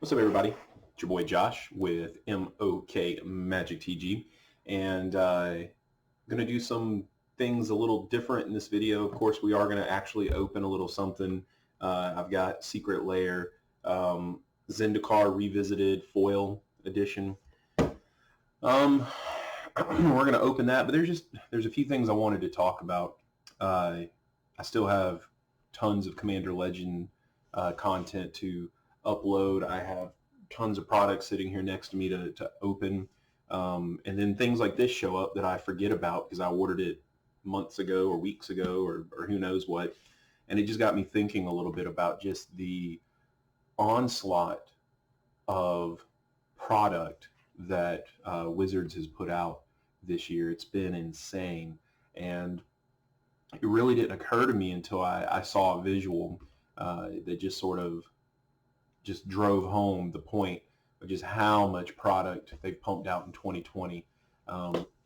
What's up, everybody? It's your boy Josh with MoKMagicTG, and going to do some things a little different in this video. Of course, we are going to actually open a little something. I've got Secret Lair, Zendikar Revisited Foil Edition. We're going to open that, but there's a few things I wanted to talk about. I still have tons of Commander Legend content to upload. I have tons of products sitting here next to me to open. And then things like this show up that I forget about because I ordered it months ago or weeks ago or who knows what. And it just got me thinking a little bit about just the onslaught of product that Wizards has put out this year. It's been insane. And it really didn't occur to me until I saw a visual that just sort of just drove home the point of just how much product they've pumped out in 2020.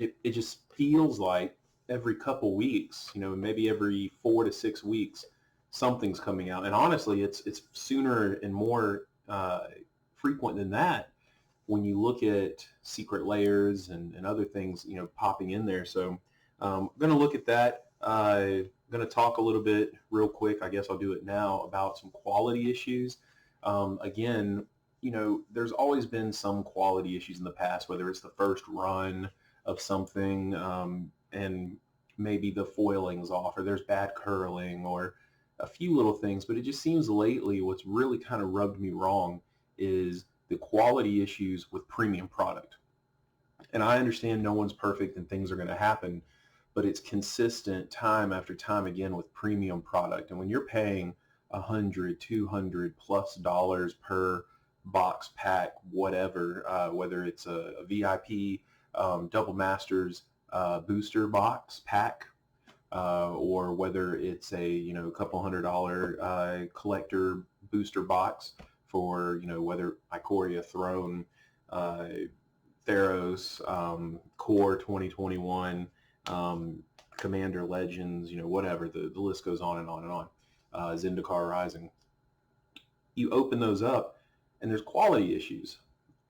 It just feels like every couple weeks, maybe every 4 to 6 weeks, something's coming out. And honestly, it's sooner and more frequent than that when you look at secret layers and other things, popping in there. So I'm going to look at that. I'm going to talk a little bit real quick. I guess I'll do it now about some quality issues. Again, there's always been some quality issues in the past, whether it's the first run of something and maybe the foiling's off or there's bad curling or a few little things. But it just seems lately what's really kind of rubbed me wrong is the quality issues with premium product. And I understand no one's perfect and things are going to happen, but it's consistent time after time again with premium product. And when you're paying $100, $200+ per box pack, whatever, whether it's a VIP Double Masters booster box pack, or whether it's a couple $100 collector booster box for whether Ikoria Throne, Theros, Core 2021, Commander Legends, whatever, the list goes on and on and on. Zendikar Rising. You open those up and there's quality issues.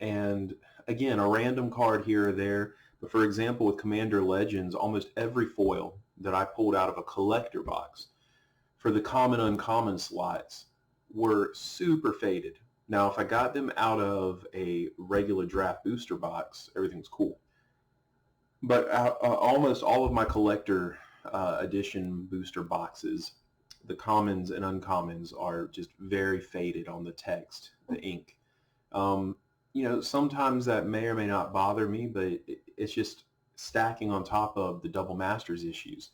And again, a random card here or there. But for example, with Commander Legends, almost every foil that I pulled out of a collector box for the common uncommon slots were super faded. Now, if I got them out of a regular draft booster box, everything's cool. But almost all of my collector edition booster boxes, the commons and uncommons are just very faded on the text, the ink. Sometimes that may or may not bother me, but it's just stacking on top of the Double Masters issues.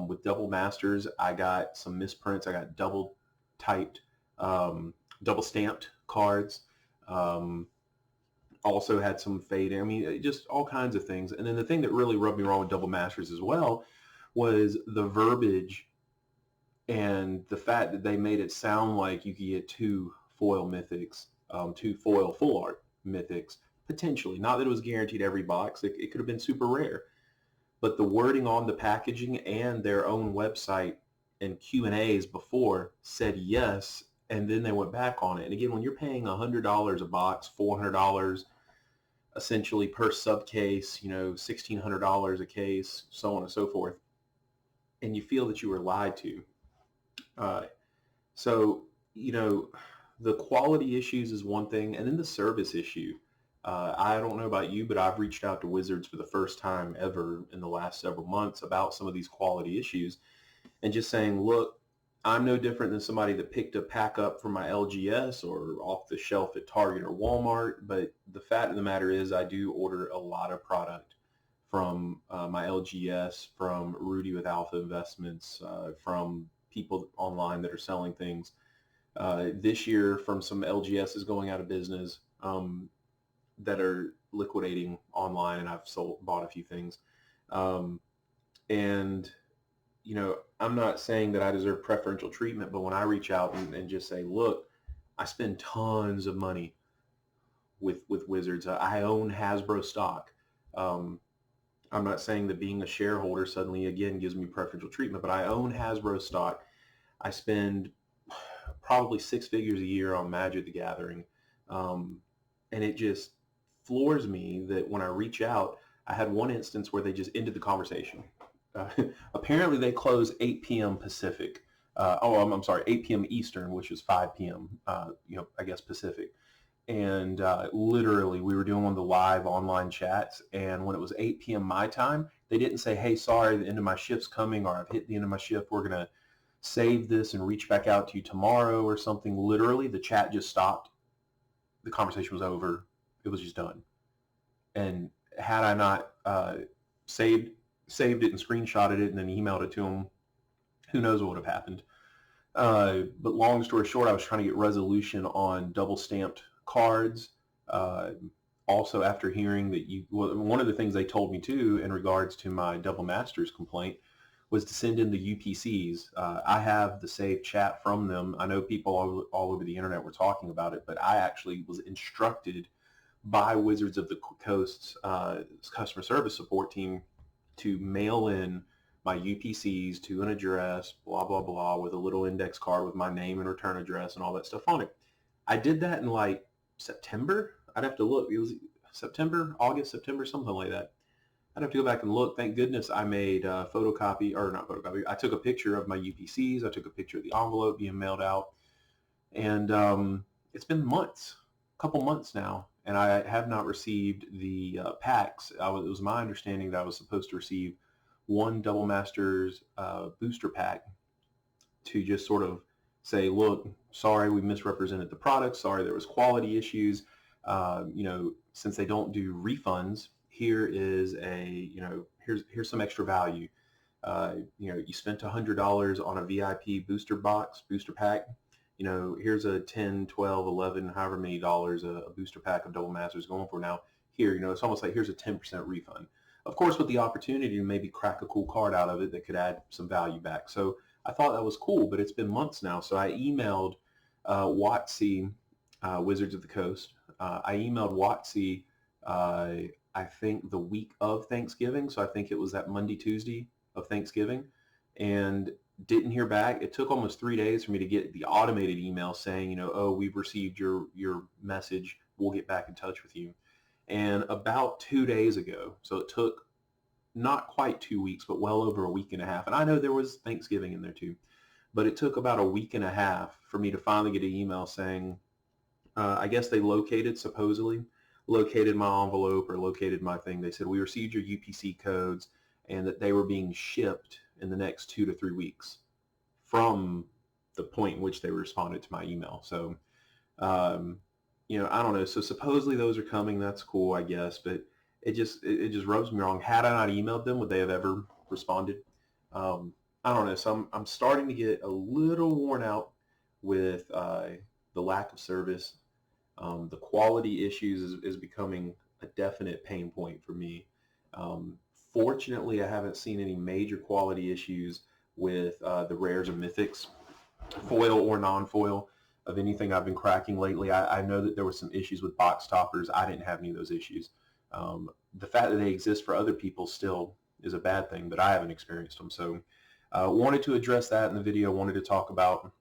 With Double Masters, I got some misprints. I got double typed, double stamped cards. Also had some fading. I mean, just all kinds of things. And then the thing that really rubbed me wrong with Double Masters as well was the verbiage and the fact that they made it sound like you could get 2 foil mythics, 2 foil full art mythics, potentially. Not that it was guaranteed every box. It could have been super rare. But the wording on the packaging and their own website and Q&As before said yes, and then they went back on it. And again, when you're paying $100 a box, $400 essentially per sub case, $1,600 a case, so on and so forth, and you feel that you were lied to. So, the quality issues is one thing, and then the service issue. I don't know about you, but I've reached out to Wizards for the first time ever in the last several months about some of these quality issues and just saying, look, I'm no different than somebody that picked a pack up from my LGS or off the shelf at Target or Walmart, but the fact of the matter is I do order a lot of product from my LGS, from Rudy with Alpha Investments, from people online that are selling things. This year from some LGSs going out of business that are liquidating online, and I've bought a few things. And I'm not saying that I deserve preferential treatment, but when I reach out and just say, look, I spend tons of money with Wizards. I own Hasbro stock. I'm not saying that being a shareholder suddenly, again, gives me preferential treatment, but I own Hasbro stock. I spend probably 6 figures a year on Magic the Gathering. And it just floors me that when I reach out, I had one instance where they just ended the conversation. Uh, Apparently they close 8 p.m. Pacific. I'm sorry, 8 p.m. Eastern, which is 5 p.m. I guess Pacific. And literally, we were doing one of the live online chats, and when it was 8 p.m. my time, they didn't say, "Hey, sorry, the end of my shift's coming," or "I've hit the end of my shift. We're gonna save this and reach back out to you tomorrow," or something. Literally, the chat just stopped. The conversation was over. It was just done. And had I not saved it and screenshotted it and then emailed it to them, who knows what would have happened. But long story short, I was trying to get resolution on double stamped cards. Also, after hearing that one of the things they told me too in regards to my double masters complaint was to send in the UPCs. I have the saved chat from them. I know people all over the internet were talking about it, but I actually was instructed by Wizards of the Coast's customer service support team to mail in my UPCs to an address, blah, blah, blah, with a little index card with my name and return address and all that stuff on it. I did that in like September. I'd have to look. It was August, September, something like that. I'd have to go back and look. Thank goodness I made a photocopy, or not photocopy. I took a picture of my UPCs. I took a picture of the envelope being mailed out. And it's been months, a couple months now, and I have not received the packs. It was my understanding that I was supposed to receive one Double Masters booster pack to just sort of say, look, sorry, we misrepresented the product. Sorry, there was quality issues. Since they don't do refunds, here is here's some extra value. You spent $100 on a VIP booster pack. Here's a 10, 12, 11, however many dollars a booster pack of Double Masters going for now. Here, it's almost like here's a 10% refund. Of course, with the opportunity to maybe crack a cool card out of it that could add some value back. So I thought that was cool, but it's been months now. So I emailed WotC, Wizards of the Coast. I emailed WotC, I think the week of Thanksgiving. So I think it was that Monday, Tuesday of Thanksgiving, and didn't hear back. It took almost 3 days for me to get the automated email saying, oh, we've received your message. We'll get back in touch with you. And about 2 days ago, so it took not quite 2 weeks, but well over a week and a half. And I know there was Thanksgiving in there too, but it took about a week and a half for me to finally get an email saying, I guess they supposedly located my envelope or located my thing. They said, we received your UPC codes and that they were being shipped in the next 2 to 3 weeks from the point in which they responded to my email. So, I don't know. So supposedly those are coming. That's cool, I guess. But it just rubs me wrong. Had I not emailed them, would they have ever responded? I don't know. So I'm starting to get a little worn out with the lack of service. The quality issues is becoming a definite pain point for me. Fortunately, I haven't seen any major quality issues with the rares and mythics, foil or non-foil, of anything I've been cracking lately. I know that there were some issues with box toppers. I didn't have any of those issues. The fact that they exist for other people still is a bad thing, but I haven't experienced them. So wanted to address that in the video. Wanted to talk about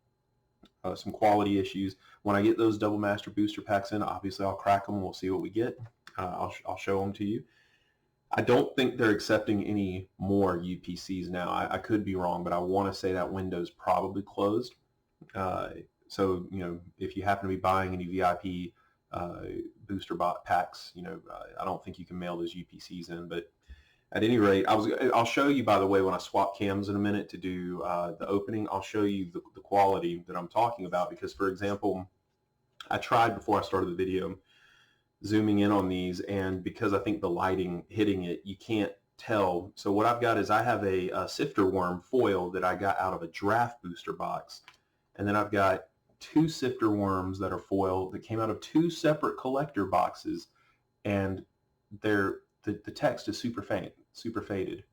some quality issues. When I get those Double Master booster packs in, obviously I'll crack them. We'll see what we get. I'll show them to you. I don't think they're accepting any more UPCs now. I could be wrong, but I want to say that window's probably closed. So, if you happen to be buying any VIP booster bot packs, I don't think you can mail those UPCs in. But at any rate, I'll show you, by the way, when I swap cams in a minute to do the opening, I'll show you the quality that I'm talking about. Because, for example, I tried before I started the video zooming in on these, and because I think the lighting hitting it, you can't tell. So what I've got is I have a sifter worm foil that I got out of a draft booster box, and then I've got 2 sifter worms that are foil that came out of 2 separate collector boxes, and the text is super faded.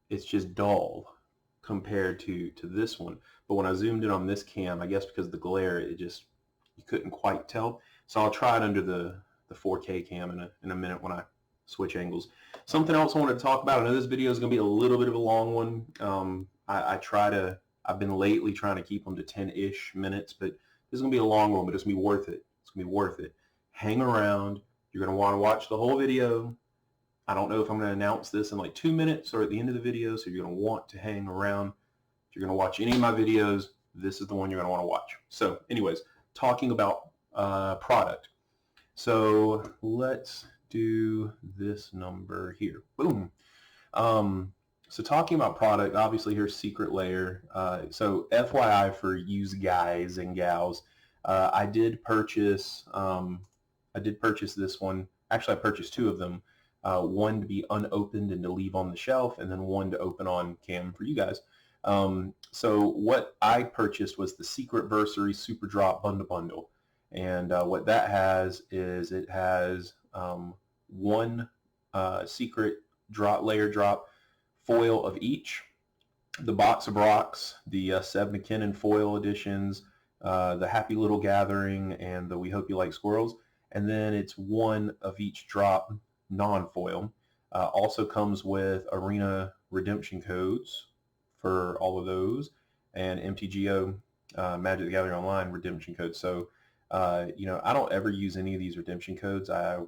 It's just dull compared to this one. But when I zoomed in on this cam, I guess because of the glare, you couldn't quite tell. So I'll try it under the 4K cam in a minute when I switch angles. Something else I wanted to talk about. I know this video is going to be a little bit of a long one. I've been lately trying to keep them to 10-ish minutes, but this is going to be a long one, but it's going to be worth it. It's going to be worth it. Hang around. You're going to want to watch the whole video. I don't know if I'm going to announce this in like 2 minutes or at the end of the video, so you're going to want to hang around. If you're going to watch any of my videos, this is the one you're going to want to watch. So anyways, talking about product. So let's do this number here. Boom. So talking about product, obviously here's Secret Lair. So FYI for you guys and gals, I did purchase this one. Actually, I purchased two of them. One to be unopened and to leave on the shelf, and then one to open on cam for you guys. So what I purchased was the Secretversary Super Drop Bundle. And what that has is it has one secret layer drop foil of each, the box of rocks, the Seb McKinnon foil editions, the Happy Little Gathering, and the We Hope You Like Squirrels. And then it's one of each drop non-foil. Also comes with arena redemption codes for all of those, and MTGO Magic the Gathering Online redemption codes. So you know, I don't ever use any of these redemption codes. I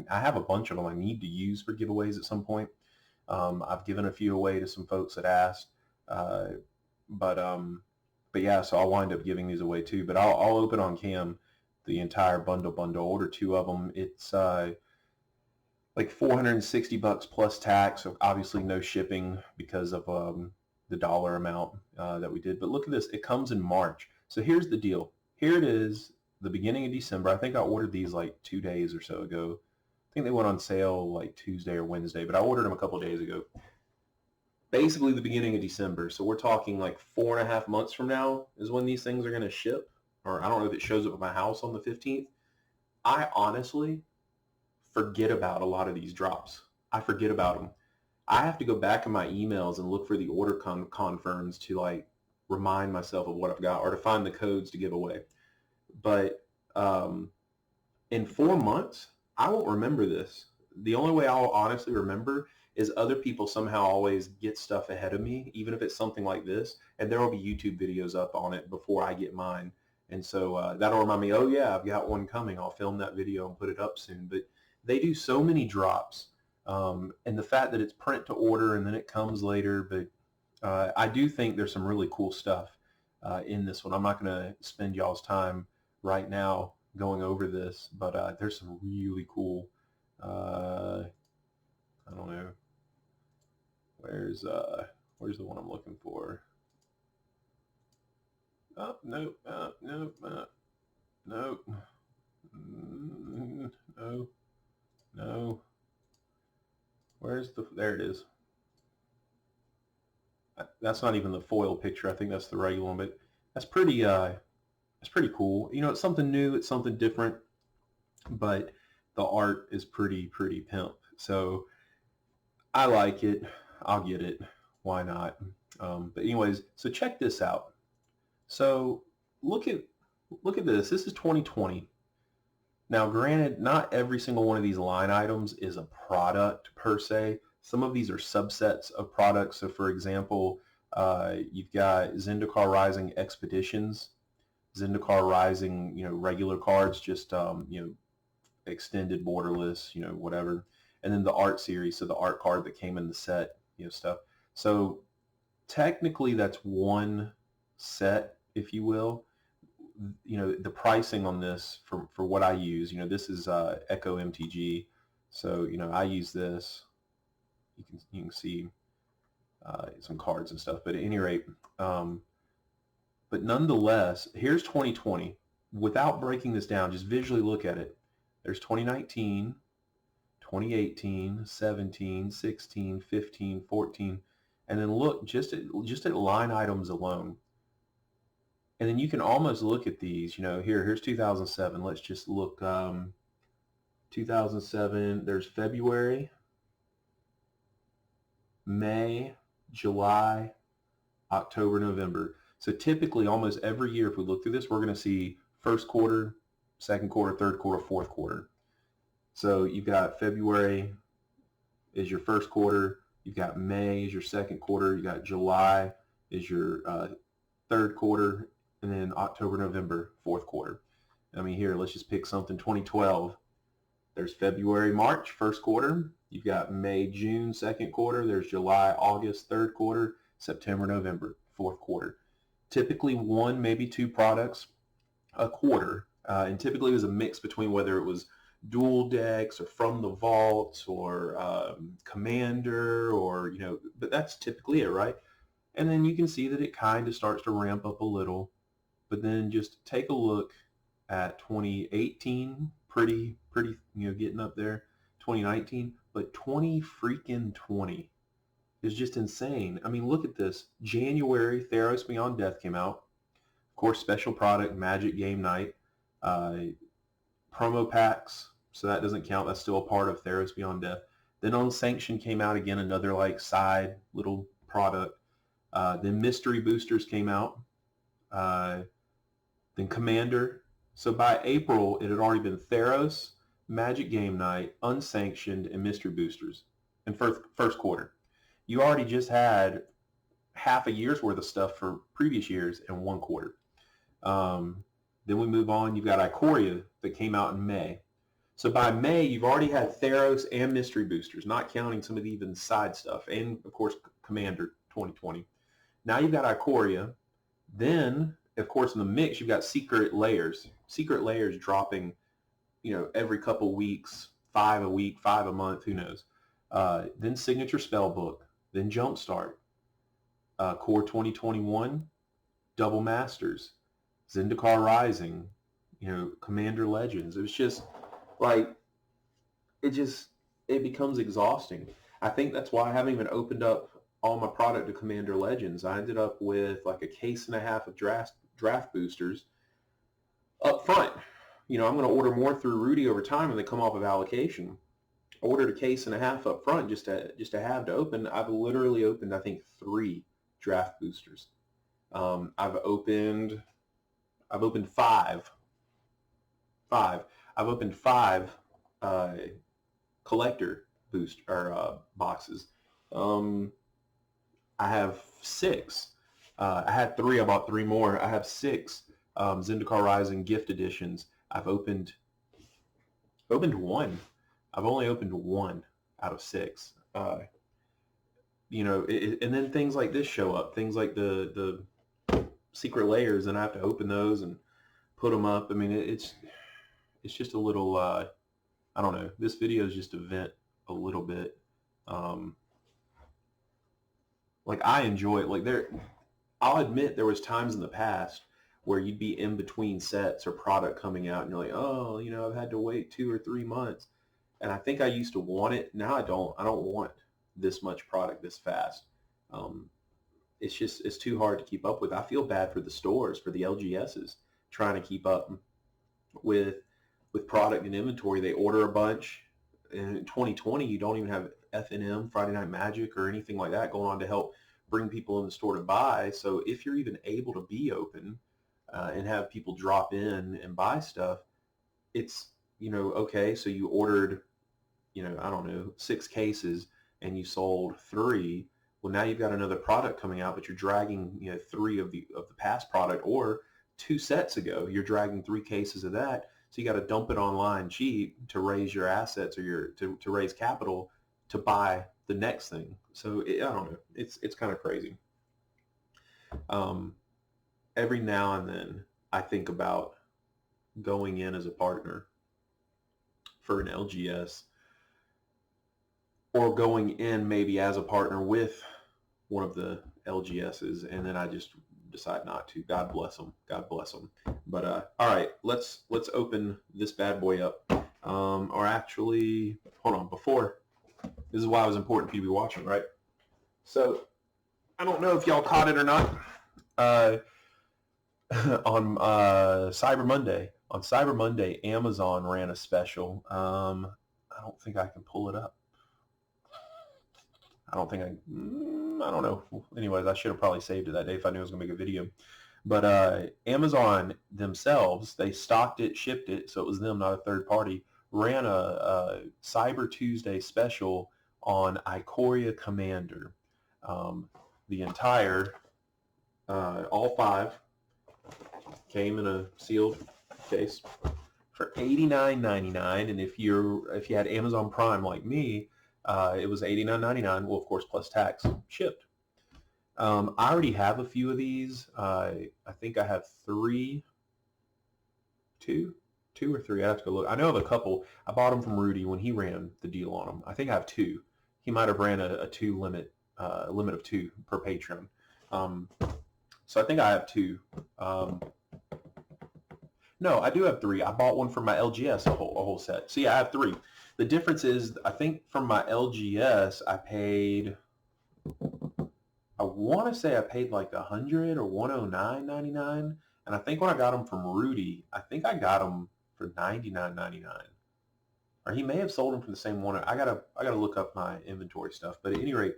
have a bunch of them I need to use for giveaways at some point. I've given a few away to some folks that asked, but yeah, so I'll wind up giving these away too. But I'll open on cam the entire bundle. Order two of them. It's like $460 plus tax. So obviously no shipping because of the dollar amount that we did. But look at this. It comes in March. So here's the deal. Here it is, the beginning of December. I think I ordered these like 2 days or so ago. I think they went on sale like Tuesday or Wednesday, but I ordered them a couple days ago. Basically the beginning of December. So we're talking like 4.5 months from now is when these things are going to ship. Or I don't know if it shows up at my house on the 15th. I honestly forget about a lot of these drops. I forget about them. I have to go back in my emails and look for the order confirms to like remind myself of what I've got or to find the codes to give away. But in 4 months, I won't remember this. The only way I'll honestly remember is other people somehow always get stuff ahead of me, even if it's something like this, and there will be YouTube videos up on it before I get mine. And so that'll remind me, oh yeah, I've got one coming. I'll film that video and put it up soon. But they do so many drops. And the fact that it's print to order and then it comes later, but I do think there's some really cool stuff in this one. I'm not going to spend y'all's time right now going over this, but there's some really cool, I don't know, where's the one I'm looking for? Oh, no, no, no, no, no. Where's there it is. That's not even the foil picture. I think that's the regular one, but that's pretty cool. You know, it's something new, it's something different, but the art is pretty pimp. So I like it. I'll get it. Why not? But anyways, so check this out. So look at this. This is 2020. Now, granted, not every single one of these line items is a product per se. Some of these are subsets of products. So, for example, you've got Zendikar Rising Expeditions, Zendikar Rising, you know, regular cards, just you know, extended borderless, you know, whatever, and then the art series, so the art card that came in the set, you know, stuff. So technically, that's one set, if you will. You know, the pricing on this for what I use, you know, this is Echo MTG, so you know I use this. You can see some cards and stuff, but at any rate, but nonetheless, here's 2020. Without breaking this down, just visually look at it. There's 2019, 2018, 17, 16, 15, 14, and then look just at line items alone. And then you can almost look at these, you know, here's 2007. Let's just look, 2007, there's February, May, July, October, November. So typically almost every year, if we look through this, we're going to see first quarter, second quarter, third quarter, fourth quarter. So you've got February is your first quarter, you've got May is your second quarter, you got July is your third quarter, and then October, November, fourth quarter. I mean, here, let's just pick something. 2012. There's February, March, first quarter. You've got May, June, second quarter. There's July, August, third quarter. September, November, fourth quarter. Typically one, maybe two products a quarter. And typically it was a mix between whether it was dual decks or from the vaults or commander or, but that's typically it, right? And then you can see that it kind of starts to ramp up a little. But then just take a look at 2018, pretty, getting up there. 2019, but 2020 is just insane. I mean, look at this. January, Theros Beyond Death came out. Of course, special product, Magic Game Night. Promo packs, so that doesn't count. That's still a part of Theros Beyond Death. Then Unsanctioned came out again, another like side little product. Then Mystery Boosters came out. Then Commander. So by April, it had already been Theros, Magic Game Night, Unsanctioned, and Mystery Boosters in first quarter. You already just had half a year's worth of stuff for previous years in one quarter. Then we move on. You've got Ikoria that came out in May. So by May, you've already had Theros and Mystery Boosters, not counting some of the even side stuff, and of course Commander 2020. Now you've got Ikoria. Then, of course, in the mix, you've got Secret Lairs. Secret Lairs dropping, every couple weeks, 5 a week, 5 a month, who knows. Then Signature Spellbook, then Jumpstart, Core 2021, Double Masters, Zendikar Rising, Commander Legends. It was just like, it becomes exhausting. I think that's why I haven't even opened up all my product to Commander Legends. I ended up with like a case and a half of draft boosters up front. I'm going to order more through Rudy over time when they come off of allocation. I ordered a case and a half up front just to have to open. I've literally opened, I think, 3 draft boosters. I've opened 5. I've opened 5 collector boost or boxes. I have 6. I had 3. I bought 3 more. I have 6 Zendikar Rising gift editions. I've opened 1. I've only opened 1 out of 6. And then things like this show up. Things like the Secret Lairs, and I have to open those and put them up. I mean, it's just a little. I don't know. This video is just to vent a little bit. Like, I enjoy it. Like, I'll admit there was times in the past where you'd be in between sets or product coming out and you're like, oh, I've had to wait 2 or 3 months. And I think I used to want it. Now I don't. I don't want this much product this fast. It's too hard to keep up with. I feel bad for the stores, for the LGSs, trying to keep up with product and inventory. They order a bunch. In 2020, you don't even have FNM, Friday Night Magic, or anything like that going on to help bring people in the store to buy. So if you're even able to be open and have people drop in and buy stuff, it's, okay, so you ordered, I don't know, 6 cases and you sold 3. Well, now you've got another product coming out, but you're dragging, 3 of the past product, or 2 sets ago, you're dragging 3 cases of that. So you got to dump it online cheap to raise your assets or to raise capital to buy the next thing. So I don't know. It's kind of crazy. Every now and then I think about going in as a partner for an LGS, or going in maybe as a partner with one of the LGSs, and then I just decide not to. God bless them. God bless them. But all right, let's open this bad boy up. Or actually, hold on. Before, this is why it was important for you to be watching, right? So I don't know if y'all caught it or not. On Cyber Monday. On Cyber Monday, Amazon ran a special. I don't think I can pull it up. I don't know. Anyways, I should have probably saved it that day if I knew I was going to make a video. But Amazon themselves, they stocked it, shipped it, so it was them, not a third party, ran a Cyber Tuesday special on Ikoria Commander. The entire, all 5 came in a sealed case. for $89.99, and if you had Amazon Prime like me, it was $89.99. Well, of course, plus tax shipped. I already have a few of these. I think I have two or three. I have to go look. I know I have a couple. I bought them from Rudy when he ran the deal on them. I think I have two. He might have ran a two limit, limit of two per Patreon. So I think I have two. No, I do have three. I bought one from my LGS, a whole set. So yeah, I have three. The difference is, I think from my LGS, I want to say I paid like $100 or $109.99. And I think when I got them from Rudy, I think I got them for $99.99. Or he may have sold them for the same one. I gotta look up my inventory stuff. But at any rate,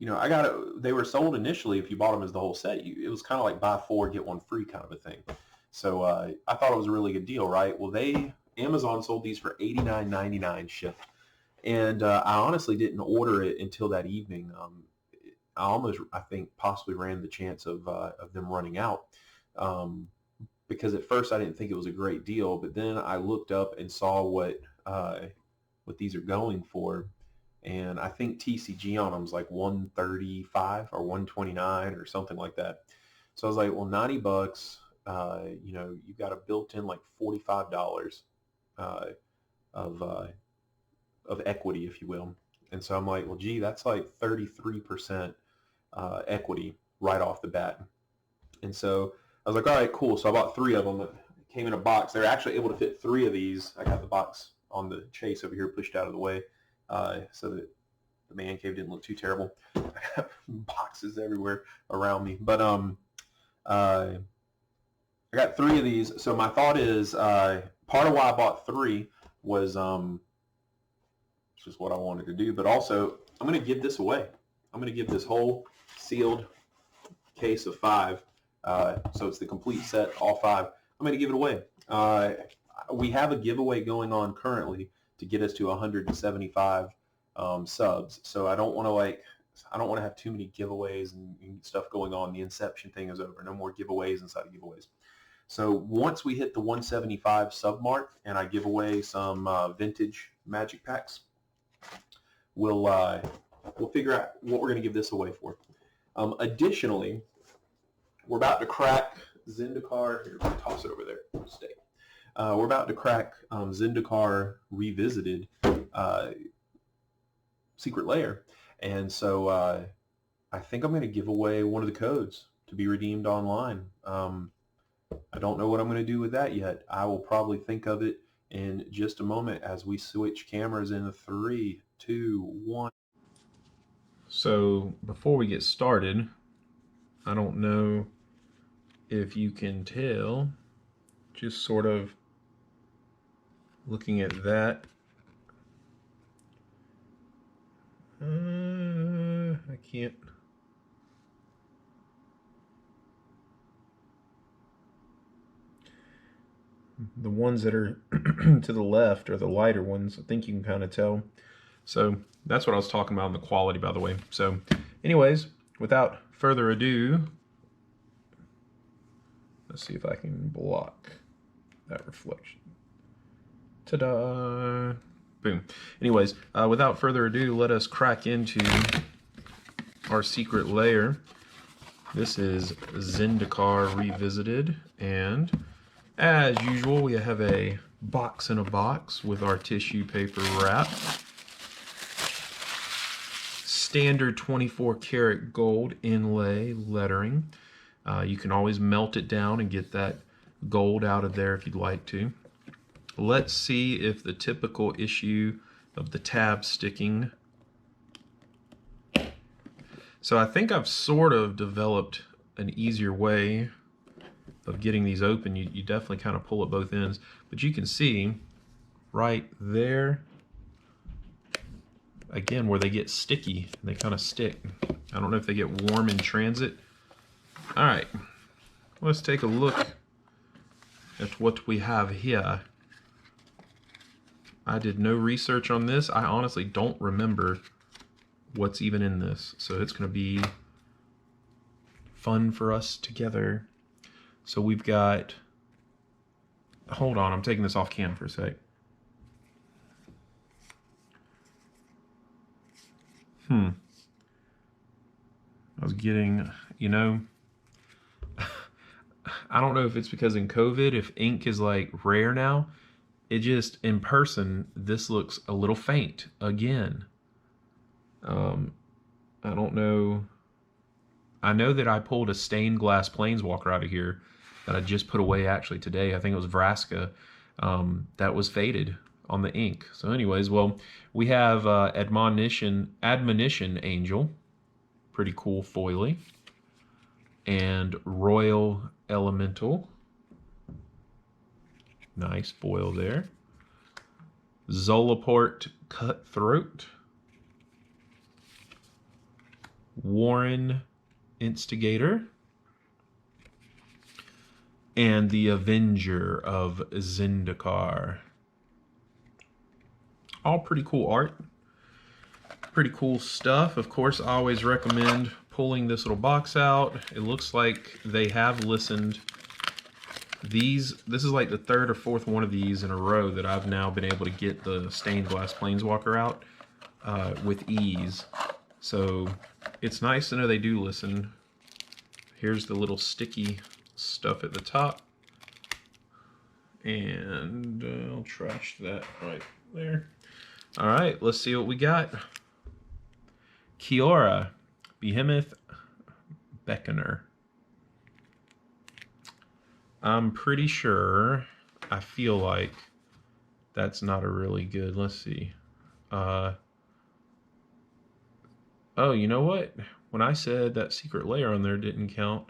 you know, they were sold initially if you bought them as the whole set. It was kind of like buy four, get one free kind of a thing. So I thought it was a really good deal, right? Well, Amazon sold these for $89.99 shipped. And I honestly didn't order it until that evening. I think, possibly ran the chance of them running out. Because at first I didn't think it was a great deal, but then I looked up and saw what these are going for. And I think TCG on them is like $135 or $129 or something like that. So I was like, well, $90, you know, you got a built-in like $45 of equity, if you will. And so I'm like, well, gee, that's like 33% equity right off the bat. And so I was like, all right, cool. So I bought three of them. It came in a box. They're actually able to fit three of these. I got the box on the chase over here pushed out of the way. So that the man cave didn't look too terrible. I got boxes everywhere around me. But I got three of these. So my thought is, part of why I bought three was just what I wanted to do. But also, I'm going to give this away. I'm going to give this whole sealed case of 5. So it's the complete set, all 5. I'm going to give it away. We have a giveaway going on currently to get us to 175 subs. So I don't want to have too many giveaways and stuff going on. The inception thing is over. No more giveaways inside of giveaways. So once we hit the 175 sub mark and I give away some vintage magic packs, we'll figure out what we're going to give this away for. Additionally, we're about to crack Zendikar. Here, toss it over there. Stay. We're about to crack Zendikar Revisited Secret Lair. And so I think I'm going to give away one of the codes to be redeemed online. I don't know what I'm going to do with that yet. I will probably think of it in just a moment as we switch cameras in 3, 2, 1. So before we get started, I don't know if you can tell, just sort of looking at that. I can't. The ones that are to the left are the lighter ones. I think you can kind of tell. So that's what I was talking about in the quality, by the way. So anyways, without further ado, let's see if I can block that reflection. Ta-da! Boom. Anyways, without further ado, let us crack into our secret lair. This is Zendikar Revisited, and as usual, we have a box in a box with our tissue paper wrap. Standard 24 karat gold inlay lettering. You can always melt it down and get that gold out of there if you'd like to. Let's see if the typical issue of the tab sticking. So I think I've sort of developed an easier way of getting these open. You definitely kind of pull at both ends, but you can see right there, again, where they get sticky, they kind of stick. I don't know if they get warm in transit. All right, let's take a look at what we have here. I did no research on this. I honestly don't remember what's even in this, so it's going to be fun for us together. So we've got hold on, I'm taking this off cam for a sec. I was getting, you know, I don't know if it's because in COVID, if ink is like rare now, it just, in person, this looks a little faint again. I don't know. I know that I pulled a stained glass planeswalker out of here that I just put away actually today. I think it was Vraska. That was faded on the ink. So anyways, well, we have Admonition Angel. Pretty cool foily. And Royal Elemental. Nice foil there. Zolaport Cutthroat. Warren Instigator. And the Avenger of Zendikar. All pretty cool art. Pretty cool stuff. Of course, I always recommend pulling this little box out. It looks like they have listened. This is like the third or fourth one of these in a row that I've now been able to get the stained glass planeswalker out with ease. So it's nice to know they do listen. Here's the little sticky stuff at the top. And I'll trash that right there. All right, let's see what we got. Kiora, Behemoth Beckoner. I'm pretty sure, I feel like that's not a really good, let's see. Oh, you know what? When I said that secret layer on there didn't count,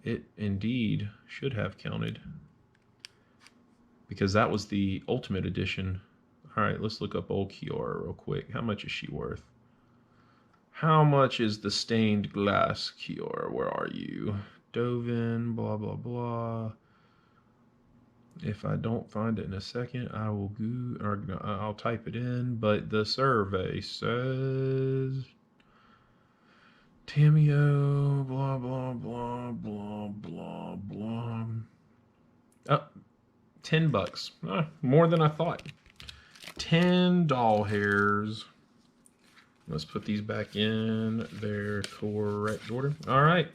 it indeed should have counted. Because that was the Ultimate Edition. All right, let's look up old Kiora real quick. How much is she worth? How much is the stained glass Kiora? Where are you? Dovin, blah, blah, blah. If I don't find it in a second, I will I'll type it in. But the survey says Tamio, blah, blah, blah, blah, blah, blah. Oh, $10. More than I thought. 10 doll hairs. Let's put these back in their correct order. All right.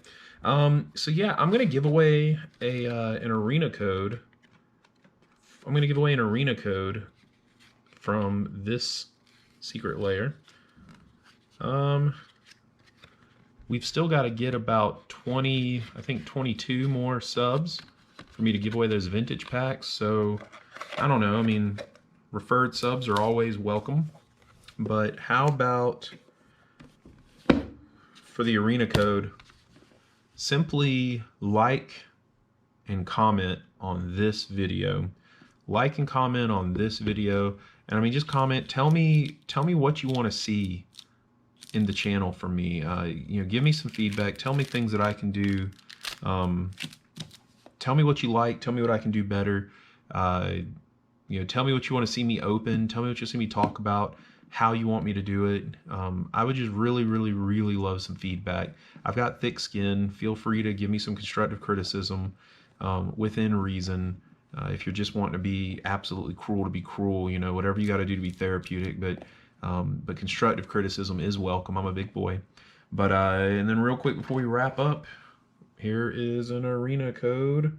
So yeah, I'm gonna give away an arena code. I'm gonna give away an arena code from this secret layer. We've still got to get about 20, I think 22 more subs for me to give away those vintage packs. So I don't know. I mean, referred subs are always welcome. But how about for the arena code, simply like and comment on this video. Like and comment on this video. And I mean, just comment, tell me what you want to see in the channel from me. You know, give me some feedback. Tell me things that I can do. Tell me what you like. Tell me what I can do better. You know, tell me what you want to see me open. Tell me what you see me talk about. How you want me to do it. I would just really, really, really love some feedback. I've got thick skin. Feel free to give me some constructive criticism within reason. If you're just wanting to be absolutely cruel to be cruel, you know, whatever you got to do to be therapeutic. But constructive criticism is welcome. I'm a big boy. But and then real quick before we wrap up, here is an arena code.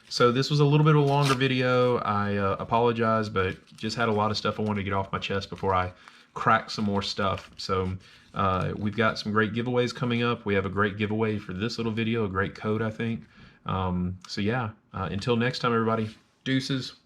So this was a little bit of a longer video. I apologize, but just had a lot of stuff I wanted to get off my chest before I crack some more stuff. So we've got some great giveaways coming up. We have a great giveaway for this little video, a great code, I think. So yeah, until next time, everybody, deuces.